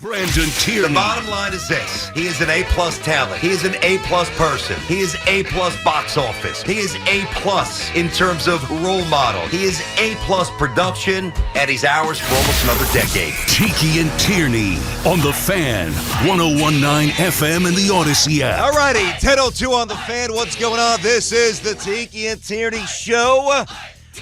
Brandon Tierney. The bottom line is this. He is an A-plus talent. He is an A-plus person. He is A-plus box office. He is A-plus in terms of role model. He is A-plus production, and he's ours for almost another decade. Tiki and Tierney on The Fan, 101.9 FM and the Odyssey app. All righty, 10:02 on The Fan. What's going on? This is the Tiki and Tierney Show.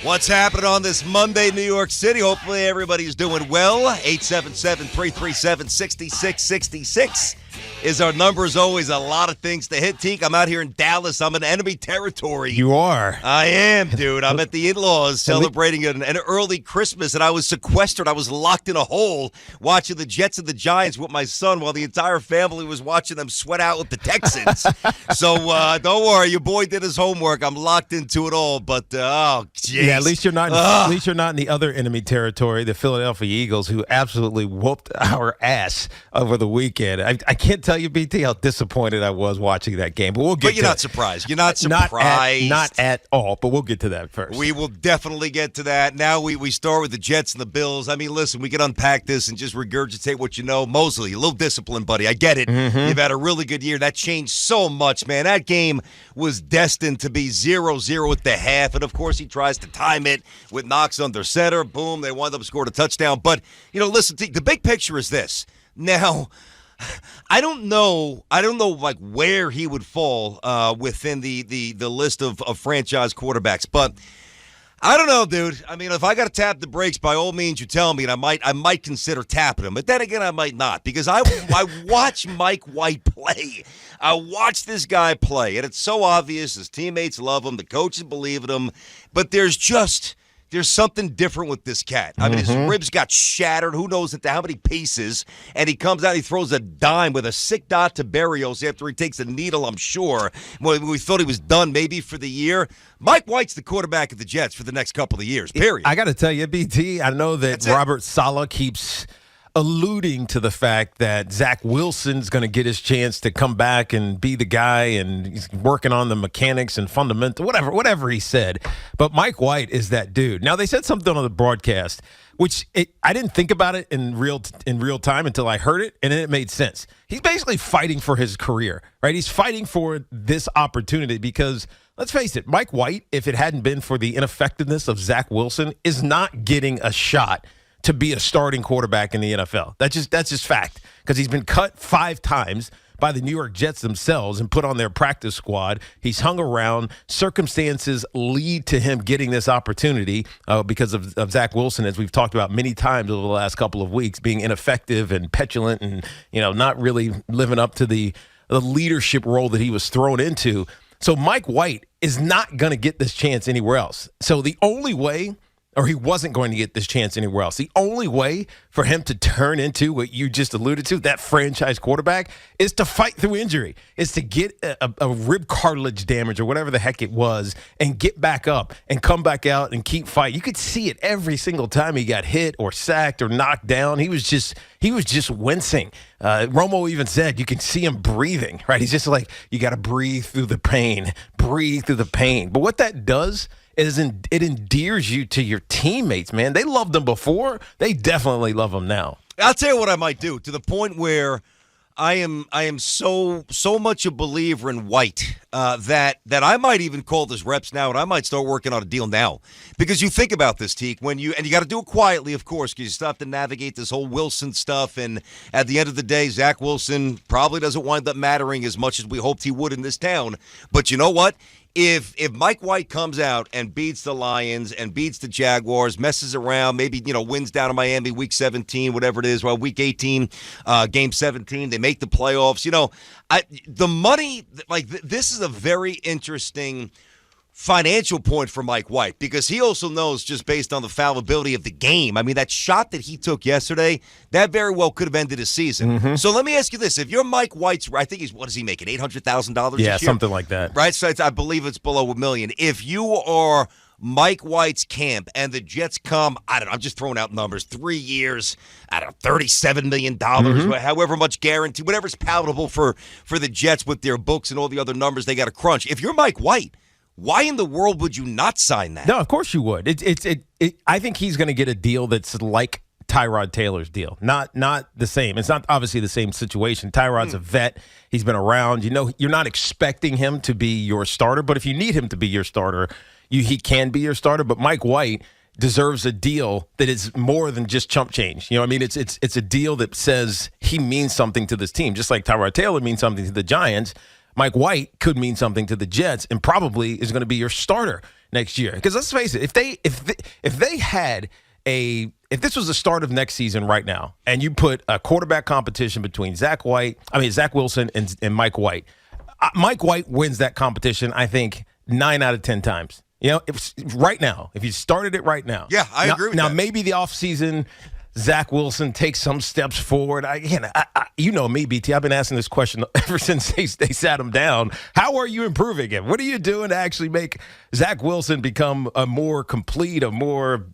What's happening on this Monday, New York City? Hopefully everybody's doing well. 877-337-6666 is our number. As always, a lot of things to hit. Teak, I'm out here in Dallas. I'm in enemy territory. You are. I am, dude. I'm at the in-laws celebrating an early Christmas, and I was sequestered. I was locked in a hole watching the Jets and the Giants with my son while the entire family was watching them sweat out with the Texans. So don't worry, your boy did his homework. I'm locked into it all. But oh, geez. Yeah, at least you're not. At least you're not in the other enemy territory, the Philadelphia Eagles, who absolutely whooped our ass over the weekend. I can't tell you, BT, how disappointed I was watching that game. But we'll get. But you're not surprised. You're not surprised. Not at all. But we'll get to that first. We will definitely get to that. Now we start with the Jets and the Bills. I mean, listen, we can unpack this and just regurgitate what you know. Mosley, a little disciplined, buddy. I get it. Mm-hmm. You've had a really good year. That changed so much, man. That game was destined to be 0-0 at the half. And, of course, he tries to time it with Knox under center. Boom, they wind up scoring a touchdown. But, listen, the big picture is this. Now, I don't know like where he would fall within the list of franchise quarterbacks, but I don't know, dude. I mean, if I got to tap the brakes, by all means, you tell me, and I might consider tapping him. But then again, I might not, because I watch Mike White play. I watch this guy play, and it's so obvious. His teammates love him. The coaches believe in him. But there's something different with this cat. I mean, his ribs got shattered. Who knows into how many pieces. And he comes out, he throws a dime with a sick dot to Berrios after he takes a needle, I'm sure. When we thought he was done maybe for the year. Mike White's the quarterback of the Jets for the next couple of years, period. I got to tell you, BT, I know that Robert Saleh keeps alluding to the fact that Zach Wilson's going to get his chance to come back and be the guy, and he's working on the mechanics and fundamental, whatever he said. But Mike White is that dude. Now, they said something on the broadcast, which I didn't think about it in real time until I heard it, and then it made sense. He's basically fighting for his career, right? He's fighting for this opportunity because, let's face it, Mike White, if it hadn't been for the ineffectiveness of Zach Wilson, is not getting a shot to be a starting quarterback in the NFL. That's just fact, because he's been cut 5 times by the New York Jets themselves and put on their practice squad. He's hung around. Circumstances lead to him getting this opportunity because of Zach Wilson, as we've talked about many times over the last couple of weeks, being ineffective and petulant and not really living up to the leadership role that he was thrown into. So Mike White is not going to get this chance anywhere else. So the only way, or he wasn't going to get this chance anywhere else, the only way for him to turn into what you just alluded to, that franchise quarterback, is to fight through injury, is to get a rib cartilage damage or whatever the heck it was and get back up and come back out and keep fighting. You could see it every single time he got hit or sacked or knocked down. He was just wincing. Romo even said you can see him breathing, right? He's just like, you got to breathe through the pain. But what that does is it endears you to your teammates, man. They loved him before. They definitely love him now. I'll tell you what I might do, to the point where I am so much a believer in White that I might even call this reps now, and I might start working on a deal now. Because you think about this, Teak, and you got to do it quietly, of course, because you still have to navigate this whole Wilson stuff. And at the end of the day, Zach Wilson probably doesn't wind up mattering as much as we hoped he would in this town. But you know what? If Mike White comes out and beats the Lions and beats the Jaguars, messes around, maybe wins down in Miami week 17, whatever it is, well, week 18, game 17, they make the playoffs. The money, this is a very interesting financial point for Mike White, because he also knows, just based on the fallibility of the game, I mean, that shot that he took yesterday, that very well could have ended his season. Mm-hmm. So let me ask you this. If you're Mike White's, I think what is he making, $800,000 this year? Yeah, something like that. Right? So I believe it's below $1 million. If you are Mike White's camp and the Jets come, I don't know, I'm just throwing out numbers, 3 years, I don't know, $37 million, however much guarantee, whatever's palatable for the Jets with their books and all the other numbers they got to crunch. If you're Mike White, why in the world would you not sign that? No, of course you would. I think he's going to get a deal that's like Tyrod Taylor's deal. Not the same. It's not obviously the same situation. Tyrod's a vet. He's been around. You know, you're not expecting him to be your starter, but if you need him to be your starter, he can be your starter. But Mike White deserves a deal that is more than just chump change. You know what I mean? It's a deal that says he means something to this team. Just like Tyrod Taylor means something to the Giants, Mike White could mean something to the Jets and probably is going to be your starter next year. Because let's face it, if this was the start of next season right now, and you put a quarterback competition between Zach Wilson and Mike White, Mike White wins that competition, I think, 9 out of 10 times. You know, if you started it right now. Yeah, I agree with that. Now, maybe the offseason, Zach Wilson takes some steps forward. You know me, BT. I've been asking this question ever since they sat him down. How are you improving him? What are you doing to actually make Zach Wilson become a more complete, a more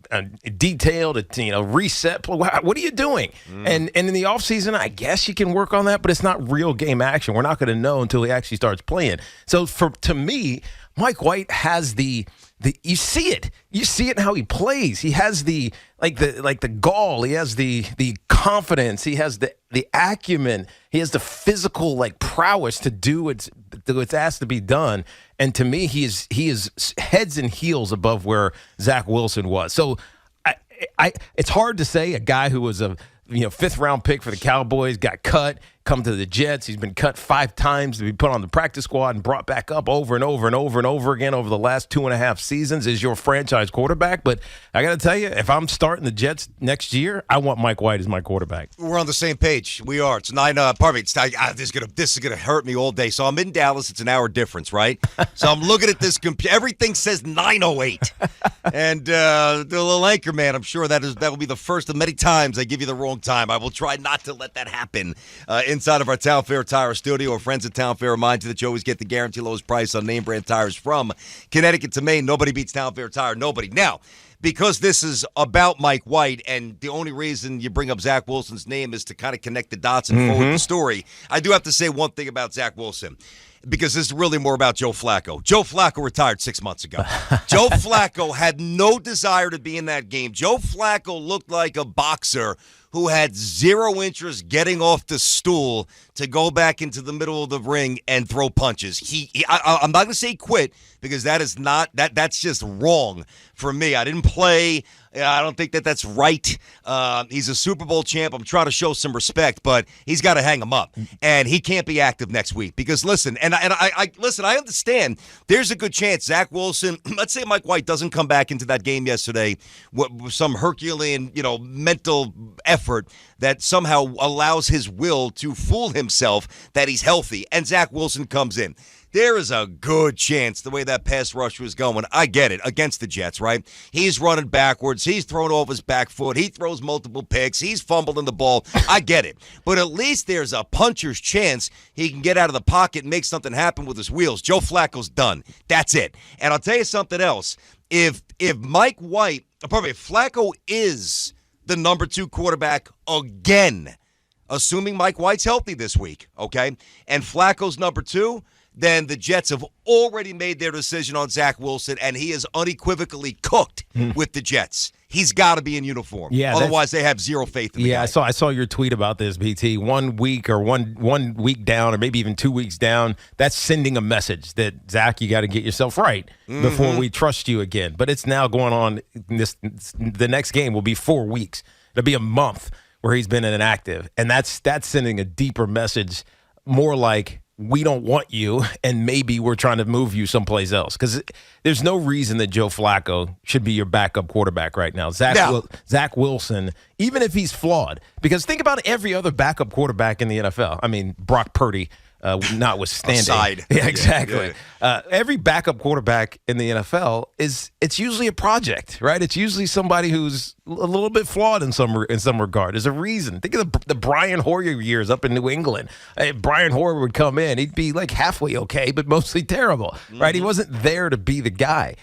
detailed, reset? What are you doing? And in the offseason, I guess you can work on that, but it's not real game action. We're not going to know until he actually starts playing. So to me, Mike White has the you see it. You see it in how he plays. He has the gall. He has the confidence. He has the acumen. He has the physical prowess to do what's asked to be done. And to me, he is heads and heels above where Zach Wilson was. So it's hard to say a guy who was a 5th round pick for the Cowboys got cut, come to the Jets. He's been cut 5 times to be put on the practice squad and brought back up over and over and over and over again over the last 2.5 seasons is your franchise quarterback. But I got to tell you, if I'm starting the Jets next year, I want Mike White as my quarterback. We're on the same page. We are. It's 9. This is gonna hurt me all day. So I'm in Dallas. It's an hour difference, right? So I'm looking at this computer. Everything says 9:08, and the little anchor man. I'm sure that will be the first of many times I give you the wrong time. I will try not to let that happen. Inside of our Town Fair Tire studio, our friends at Town Fair remind you that you always get the guaranteed lowest price on name brand tires from Connecticut to Maine. Nobody beats Town Fair Tire. Nobody. Now, because this is about Mike White, and the only reason you bring up Zach Wilson's name is to kind of connect the dots and forward the story, I do have to say one thing about Zach Wilson, because this is really more about Joe Flacco. Joe Flacco retired 6 months ago. Joe Flacco had no desire to be in that game. Joe Flacco looked like a boxer who had zero interest getting off the stool to go back into the middle of the ring and throw punches. I'm not going to say quit, because that's just wrong for me. I didn't play. I don't think that's right. He's a Super Bowl champ. I'm trying to show some respect, but he's got to hang him up, and he can't be active next week. Because listen, I understand. There's a good chance Zach Wilson. Let's say Mike White doesn't come back into that game yesterday with some Herculean, mental effort that somehow allows his will to fool himself that he's healthy, and Zach Wilson comes in. There is a good chance the way that pass rush was going, I get it, against the Jets, right? He's running backwards. He's thrown off his back foot. He throws multiple picks. He's fumbling the ball. I get it. But at least there's a puncher's chance he can get out of the pocket and make something happen with his wheels. Joe Flacco's done. That's it. And I'll tell you something else. If Flacco is the number 2 quarterback again, assuming Mike White's healthy this week, okay, and Flacco's number 2, then the Jets have already made their decision on Zach Wilson, and he is unequivocally cooked with the Jets. He's got to be in uniform. Yeah, otherwise they have zero faith in the guy. I saw your tweet about this, BT. 1 week or one week down, or maybe even 2 weeks down, that's sending a message that, Zach, you got to get yourself right before we trust you again. But it's now going on. The next game will be 4 weeks. It'll be a month where he's been inactive, and that's sending a deeper message, more like, we don't want you, and maybe we're trying to move you someplace else. Because there's no reason that Joe Flacco should be your backup quarterback right now. Zach Wilson, even if he's flawed. Because think about every other backup quarterback in the NFL. I mean, Brock Purdy, notwanding. Aside. Yeah, exactly. Yeah. Every backup quarterback in the NFL it's usually a project, right? It's usually somebody who's a little bit flawed in some regard. There's a reason. Think of the Brian Hoyer years up in New England. Brian Hoyer would come in. He'd be like halfway okay, but mostly terrible, right? He wasn't there to be the guy.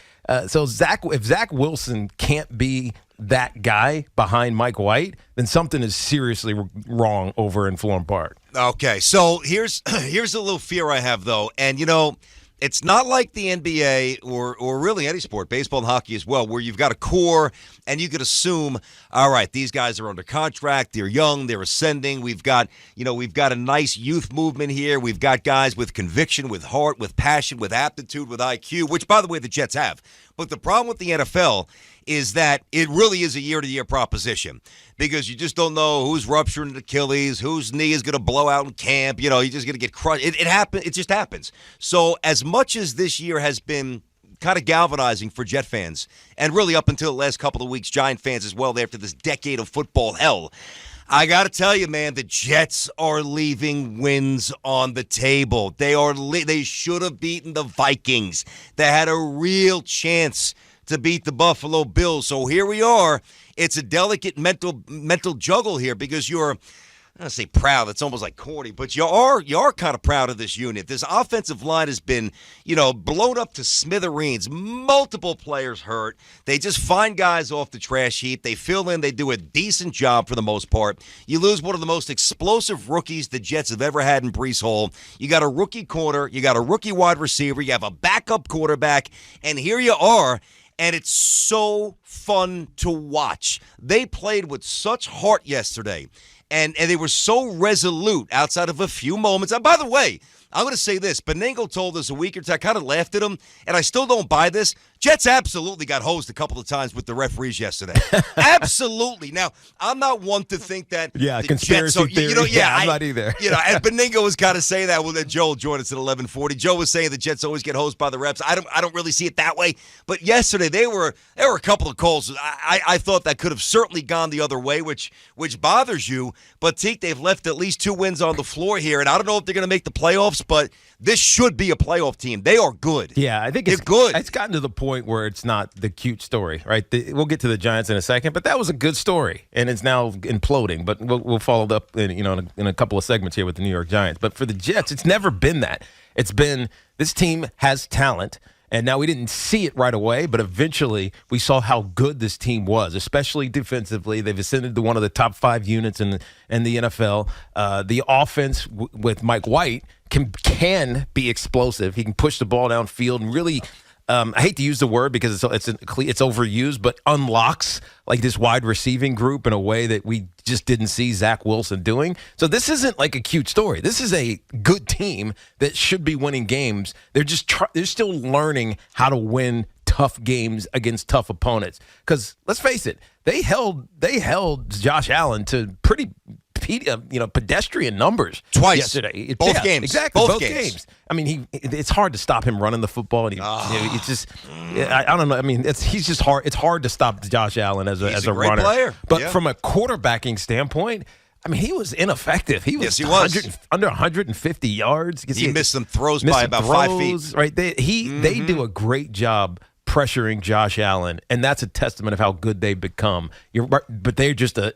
So if Zach Wilson can't be that guy behind Mike White, then something is seriously wrong over in Florham Park. Okay, so here's a little fear I have, though. And, It's not like the NBA or really any sport, baseball and hockey as well, where you've got a core and you could assume, all right, these guys are under contract, they're young, they're ascending. We've got a nice youth movement here. We've got guys with conviction, with heart, with passion, with aptitude, with IQ, which, by the way, the Jets have. But the problem with the NFL is that it really is a year-to-year proposition because you just don't know who's rupturing Achilles, whose knee is going to blow out in camp. You're just going to get crushed. It just happens. So as much as this year has been kind of galvanizing for Jet fans, and really up until the last couple of weeks, Giant fans as well, after this decade of football hell, I got to tell you, man, the Jets are leaving wins on the table. They should have beaten the Vikings. They had a real chance to beat the Buffalo Bills. So here we are. It's a delicate mental juggle here because you're, I don't say proud, that's almost like corny, but you are kind of proud of this unit. This offensive line has been, blown up to smithereens. Multiple players hurt. They just find guys off the trash heap. They fill in. They do a decent job for the most part. You lose one of the most explosive rookies the Jets have ever had in Breece Hall. You got a rookie corner. You got a rookie wide receiver. You have a backup quarterback. And here you are. And it's so fun to watch. They played with such heart yesterday, and they were so resolute outside of a few moments. And by the way, I'm going to say this. Benengo told us a week or two. I kind of laughed at him, and I still don't buy this. Jets absolutely got hosed a couple of times with the referees yesterday. Absolutely. Now, I'm not one to think that. Yeah, conspiracy theory. I'm not either. And Benengo was kind of saying that. Well, then Joe joined us at 11:40. Joe was saying the Jets always get hosed by the refs. I don't really see it that way. But yesterday, there were a couple of calls. I thought that could have certainly gone the other way, which bothers you. But, Teak, they've left at least 2 wins on the floor here. And I don't know if they're going to make the playoffs, but this should be a playoff team. They are good. Yeah, I think they're good. It's gotten to the point where it's not the cute story, right? We'll get to the Giants in a second, but that was a good story, and it's now imploding. But we'll follow it up in a couple of segments here with the New York Giants. But for the Jets, it's never been that. It's been this team has talent. And now we didn't see it right away, but eventually we saw how good this team was, especially defensively. They've ascended to one of the top 5 units in the NFL. The offense with Mike White can be explosive. He can push the ball downfield and really I hate to use the word because it's overused, but unlocks like this wide receiving group in a way that we just didn't see Zach Wilson doing. So this isn't like a cute story. This is a good team that should be winning games. They're just they're still learning how to win tough games against tough opponents. Because let's face it, they held Josh Allen to pretty pedestrian numbers twice yesterday. Both games. Exactly. Both games. I mean, it's hard to stop him running the football. And it's just, I don't know. I mean, he's just hard. It's hard to stop Josh Allen as a great runner. Player. But from a quarterbacking standpoint, I mean, he was ineffective. He was, under 150 yards. He missed some throws by about 5 feet. Right. They do a great job pressuring Josh Allen, and that's a testament of how good they've become. But they're just a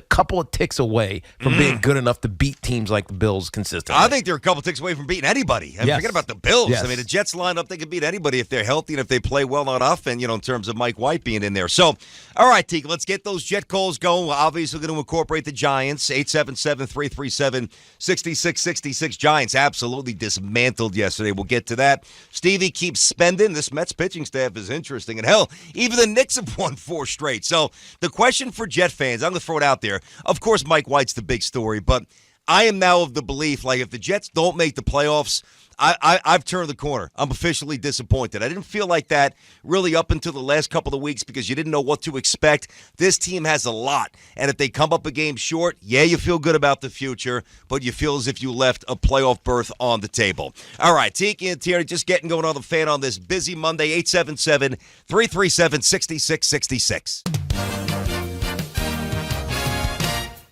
couple of ticks away from being good enough to beat teams like the Bills consistently. I think they're a couple of ticks away from beating anybody. Forget about the Bills. Yes. I mean, the Jets line up, they can beat anybody if they're healthy and if they play well on offense, in terms of Mike White being in there. So, all right, Teague, let's get those Jet calls going. We're obviously going to incorporate the Giants. 877-337-6666. Giants absolutely dismantled yesterday. We'll get to that. Stevie keeps spending. This Mets pitching staff is interesting. And hell, even the Knicks have won 4 straight. So the question for Jet fans, I'm going to throw it out there. Of course, Mike White's the big story, but I am now of the belief, like, if the Jets don't make the playoffs, I've turned the corner. I'm officially disappointed. I didn't feel like that really up until the last couple of weeks because you didn't know what to expect. This team has a lot, and if they come up a game short, you feel good about the future, but you feel as if you left a playoff berth on the table. All right, Tiki and Tierney just getting going on the fan on this busy Monday, 877-337-6666.